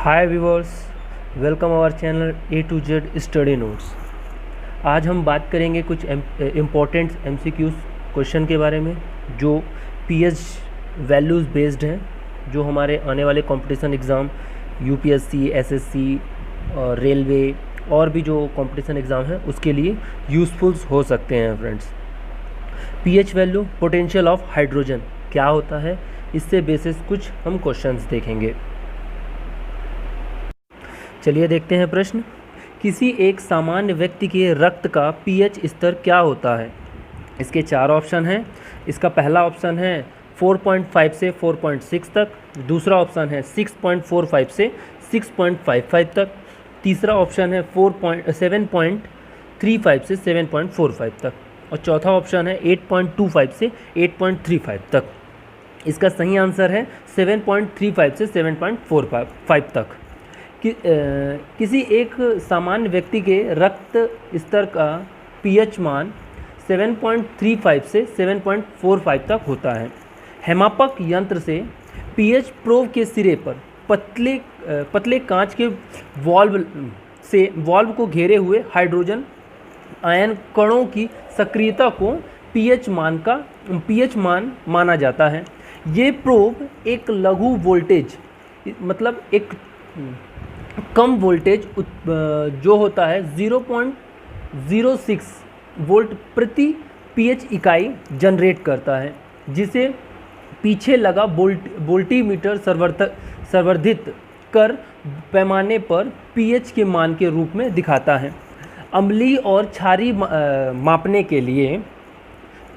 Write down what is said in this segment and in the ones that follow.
Hi viewers, welcome our channel A to Z study notes. आज हम बात करेंगे कुछ इम्पोर्टेंट एमसीक्यूज क्वेश्चन के बारे में जो पीएच वैल्यूज़ बेस्ड हैं, जो हमारे आने वाले कंपटीशन एग्ज़ाम यूपीएससी, एसएससी और रेलवे और भी जो कंपटीशन एग्ज़ाम है उसके लिए यूज़फुल हो सकते हैं। Friends, pH value potential of hydrogen क्या होता है, इससे बेसिस कुछ हम क्वेश्चंस देखेंगे। चलिए देखते हैं प्रश्न। किसी एक सामान्य व्यक्ति के रक्त का पीएच स्तर क्या होता है? इसके चार ऑप्शन हैं। इसका पहला ऑप्शन है 4.5 से 4.6 तक, दूसरा ऑप्शन है 6.45 से 6.55 तक, तीसरा ऑप्शन है 7.35 से 7.45 तक और चौथा ऑप्शन है 8.25 से 8.35 तक। इसका सही आंसर है 7.35 से 7.45 तक। किसी एक सामान्य व्यक्ति के रक्त स्तर का पीएच मान 7.35 से 7.45 तक होता है। हेमापक यंत्र से पीएच प्रोब के सिरे पर पतले कांच के वाल्व को घेरे हुए हाइड्रोजन आयन कणों की सक्रियता को पीएच मान माना जाता है। ये प्रोब एक लघु वोल्टेज मतलब एक कम वोल्टेज जो होता है 0.06 वोल्ट प्रति पीएच इकाई जनरेट करता है, जिसे पीछे लगा वोल्टीमीटर संवर्धित कर पैमाने पर पीएच के मान के रूप में दिखाता है। अम्लीय और क्षारीय मापने के लिए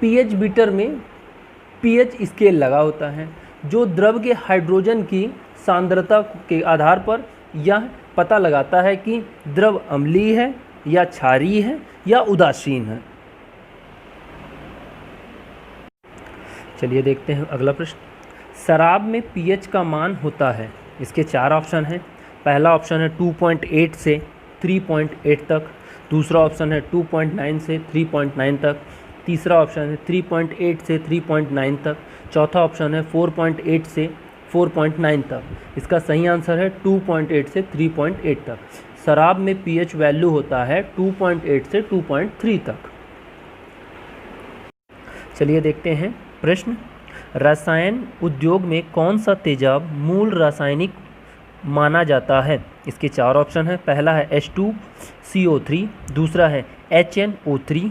पीएच मीटर में पीएच स्केल लगा होता है, जो द्रव के हाइड्रोजन की सांद्रता के आधार पर यह पता लगाता है कि द्रव अम्लीय है या क्षारीय है या उदासीन है। चलिए देखते हैं अगला प्रश्न। शराब में पीएच का मान होता है। इसके चार ऑप्शन हैं। पहला ऑप्शन है 2.8 से 3.8 तक, दूसरा ऑप्शन है 2.9 से 3.9 तक, तीसरा ऑप्शन है 3.8 से 3.9 तक, चौथा ऑप्शन है 4.8 से 4.9 तक। इसका सही आंसर है 2.8 से 3.8 तक। शराब में पीएच वैल्यू होता है 2.8 से 2.3 तक। चलिए देखते हैं प्रश्न। रसायन उद्योग में कौन सा तेजाब मूल रासायनिक माना जाता है? इसके चार ऑप्शन हैं। पहला है H2CO3, दूसरा है HNO3,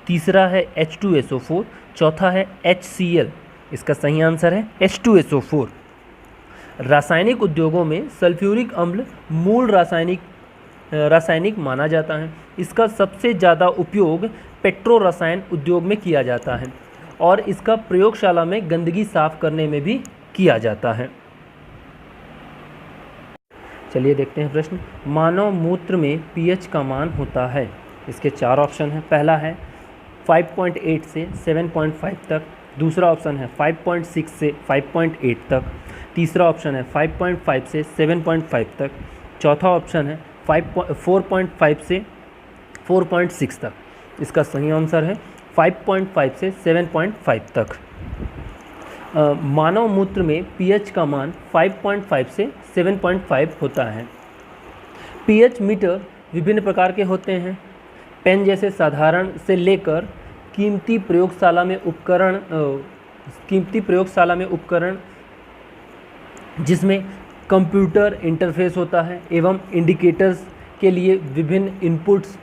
तीसरा है H2SO4, चौथा है HCl। इसका सही आंसर है H2SO4। रासायनिक उद्योगों में सल्फ्यूरिक अम्ल मूल रासायनिक माना जाता है। इसका सबसे ज़्यादा उपयोग पेट्रो रसायन उद्योग में किया जाता है और इसका प्रयोगशाला में गंदगी साफ करने में भी किया जाता है। चलिए देखते हैं प्रश्न। मानव मूत्र में पीएच का मान होता है। इसके चार ऑप्शन हैं। पहला है 5.8 से 7.5 तक, दूसरा ऑप्शन है 5.6 से 5.8 तक, तीसरा ऑप्शन है 5.5 से 7.5 तक, चौथा ऑप्शन है 4.5 से 4.6 तक। इसका सही आंसर है 5.5 से 7.5 तक। मानव मूत्र में पीएच का मान 5.5 से 7.5 होता है। पीएच मीटर विभिन्न प्रकार के होते हैं। पेन जैसे साधारण से लेकर कीमती प्रयोगशाला में उपकरण जिसमें कंप्यूटर इंटरफेस होता है एवं इंडिकेटर्स के लिए विभिन्न इनपुट्स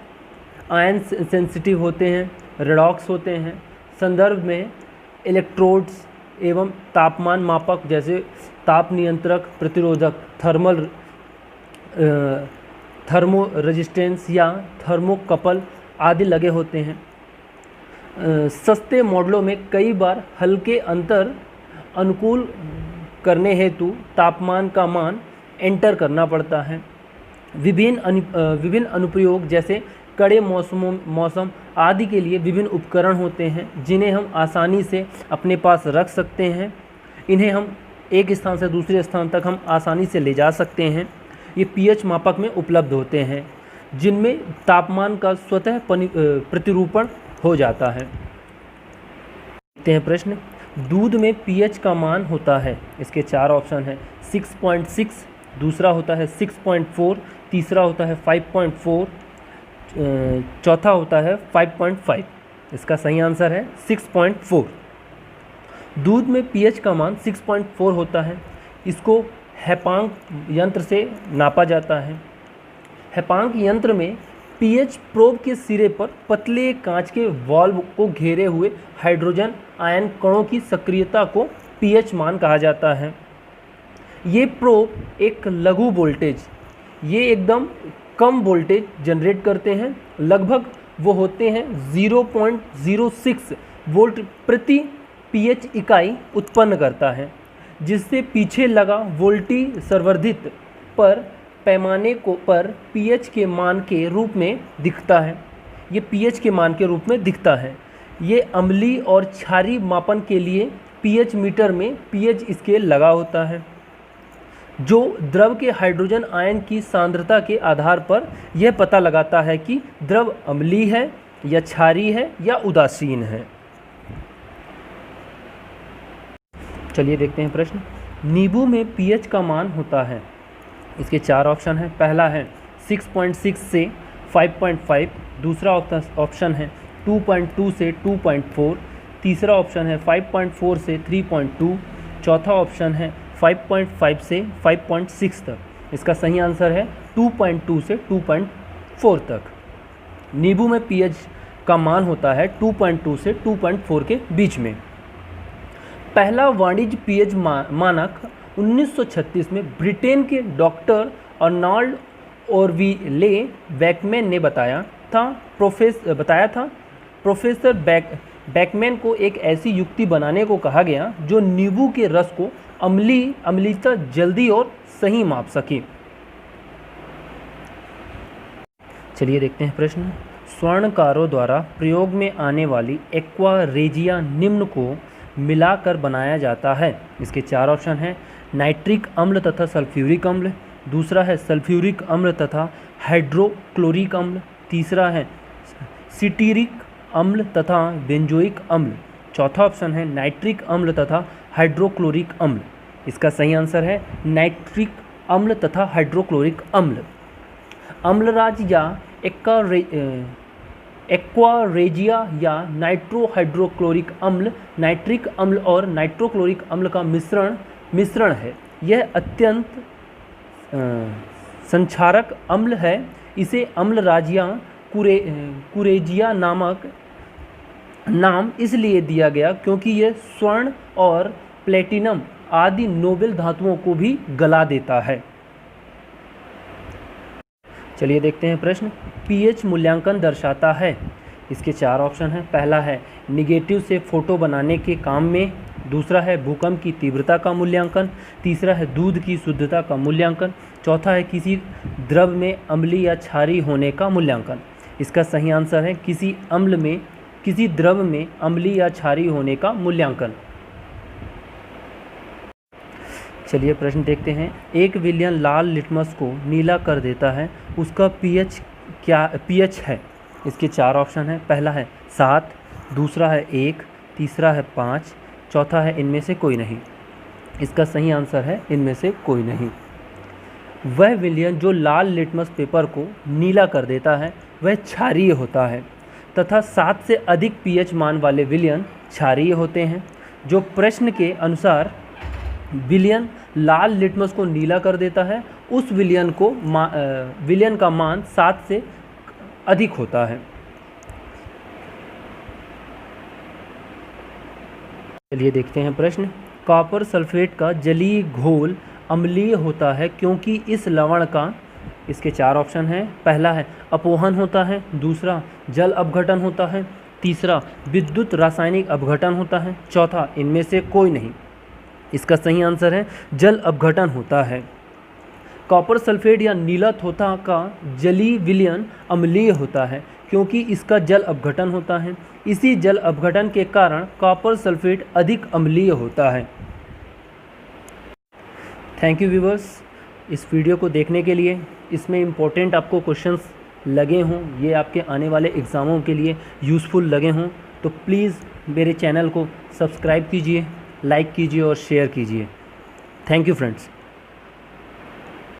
आयन सेंसिटिव होते हैं, रेडॉक्स होते हैं। संदर्भ में इलेक्ट्रोड्स एवं तापमान मापक जैसे ताप नियंत्रक, प्रतिरोधक, थर्मो रेजिस्टेंस या थर्मोकपल आदि लगे होते हैं। सस्ते मॉडलों में कई बार हल्के अंतर अनुकूल करने हेतु तापमान का मान एंटर करना पड़ता है। विभिन्न अनुप्रयोग जैसे कड़े मौसम आदि के लिए विभिन्न उपकरण होते हैं, जिन्हें हम आसानी से अपने पास रख सकते हैं। इन्हें हम एक स्थान से दूसरे स्थान तक हम आसानी से ले जा सकते हैं। ये पीएच मापक में उपलब्ध होते हैं, जिनमें तापमान का स्वतः प्रतिरूपण हो जाता है। देखते हैं प्रश्न। दूध में पीएच का मान होता है। इसके चार ऑप्शन हैं। 6.6, दूसरा होता है 6.4, तीसरा होता है 5.4, चौथा होता है 5.5। इसका सही आंसर है 6.4। दूध में पीएच का मान 6.4 होता है। इसको हैपांक यंत्र से नापा जाता है। हैपांक यंत्र में पीएच प्रोब के सिरे पर पतले कांच के वाल्व को घेरे हुए हाइड्रोजन आयन कणों की सक्रियता को पीएच मान कहा जाता है। ये प्रोब एक लघु वोल्टेज, ये एकदम कम वोल्टेज जनरेट करते हैं। लगभग वो होते हैं 0.06 वोल्ट प्रति पीएच इकाई उत्पन्न करता है, जिससे पीछे लगा वोल्टी संवर्धित पर पैमाने को पर पीएच के मान के रूप में दिखता है। ये पीएच के मान के रूप में दिखता है। ये अम्लीय और क्षारीय मापन के लिए पीएच मीटर में पीएच स्केल लगा होता है, जो द्रव के हाइड्रोजन आयन की सांद्रता के आधार पर यह पता लगाता है कि द्रव अम्लीय है या क्षारीय है या उदासीन है। चलिए देखते हैं प्रश्न। नींबू में पीएच का मान होता है। इसके 4 ऑप्शन हैं। पहला है 6.6 से 5.5, दूसरा ऑप्शन है 2.2 से 2.4, तीसरा ऑप्शन है 5.4 से 3.2, चौथा ऑप्शन है 5.5 से 5.6 तक। इसका सही आंसर है 2.2 से 2.4 तक। नींबू में पीएच का मान होता है 2.2 से 2.4 के बीच में। पहला वाणिज्य पीएच मानक 1936 में ब्रिटेन के डॉक्टर अर्नॉल्ड ऑरविले बैकमैन ने बताया था। प्रोफेसर बैकमैन को एक ऐसी युक्ति बनाने को कहा गया जो नींबू के रस को अम्लीयता जल्दी और सही माप सके। चलिए देखते हैं प्रश्न। स्वर्णकारों द्वारा प्रयोग में आने वाली एक्वा रेजिया निम्न को मिलाकर बनाया जाता है। इसके 4 ऑप्शन हैं। नाइट्रिक अम्ल तथा सल्फ्यूरिक अम्ल, दूसरा है सल्फ्यूरिक अम्ल तथा हाइड्रोक्लोरिक अम्ल, तीसरा है सिटीरिक अम्ल तथा बेंजोइक अम्ल, चौथा ऑप्शन है नाइट्रिक अम्ल तथा हाइड्रोक्लोरिक अम्ल। इसका सही आंसर है नाइट्रिक अम्ल तथा हाइड्रोक्लोरिक अम्ल। अम्लराज या एक्वारेजिया या नाइट्रोहाइड्रोक्लोरिक अम्ल नाइट्रिक अम्ल और नाइट्रोक्लोरिक अम्ल का मिश्रण है। यह अत्यंत संक्षारक अम्ल है। इसे अम्लराज या कुरेजिया नाम इसलिए दिया गया क्योंकि यह स्वर्ण और प्लेटिनम आदि नोबेल धातुओं को भी गला देता है। चलिए देखते हैं प्रश्न। पीएच मूल्यांकन दर्शाता है। इसके 4 ऑप्शन हैं। पहला है निगेटिव से फोटो बनाने के काम में, दूसरा है भूकंप की तीव्रता का मूल्यांकन, तीसरा है दूध की शुद्धता का मूल्यांकन, चौथा है किसी द्रव में अम्लीय या क्षारीय होने का मूल्यांकन। इसका सही आंसर है किसी द्रव में अम्लीय या क्षारीय होने का मूल्यांकन। चलिए प्रश्न देखते हैं। एक विलयन लाल लिटमस को नीला कर देता है, उसका पीएच है। इसके 4 ऑप्शन हैं। पहला है 7, दूसरा है 1, तीसरा है 5, चौथा है इनमें से कोई नहीं। इसका सही आंसर है इनमें से कोई नहीं। वह विलयन जो लाल लिटमस पेपर को नीला कर देता है वह क्षारीय होता है तथा 7 से अधिक पीएच मान वाले विलयन क्षारीय होते हैं। जो प्रश्न के अनुसार विलयन लाल लिटमस को नीला कर देता है उस विलयन का मान 7 से अधिक होता है। चलिए देखते हैं प्रश्न। कॉपर सल्फेट का जलीय घोल अम्लीय होता है क्योंकि इस लवण का, इसके 4 ऑप्शन हैं। पहला है अपोहन होता है, दूसरा जल अपघटन होता है, तीसरा विद्युत रासायनिक अपघटन होता है, चौथा इनमें से कोई नहीं। इसका सही आंसर है जल अपघटन होता है। कॉपर सल्फेट या नीला थोथा का जलीय विलयन अम्लीय होता है क्योंकि इसका जल अपघटन होता है। इसी जल अपघटन के कारण कॉपर सल्फेट अधिक अम्लीय होता है। थैंक यू व्यूअर्स इस वीडियो को देखने के लिए। इसमें इम्पोर्टेंट आपको क्वेश्चंस लगे हों, ये आपके आने वाले एग्ज़ामों के लिए यूज़फुल लगे हों तो प्लीज़ मेरे चैनल को सब्सक्राइब कीजिए, लाइक कीजिए और शेयर कीजिए। Thank you friends.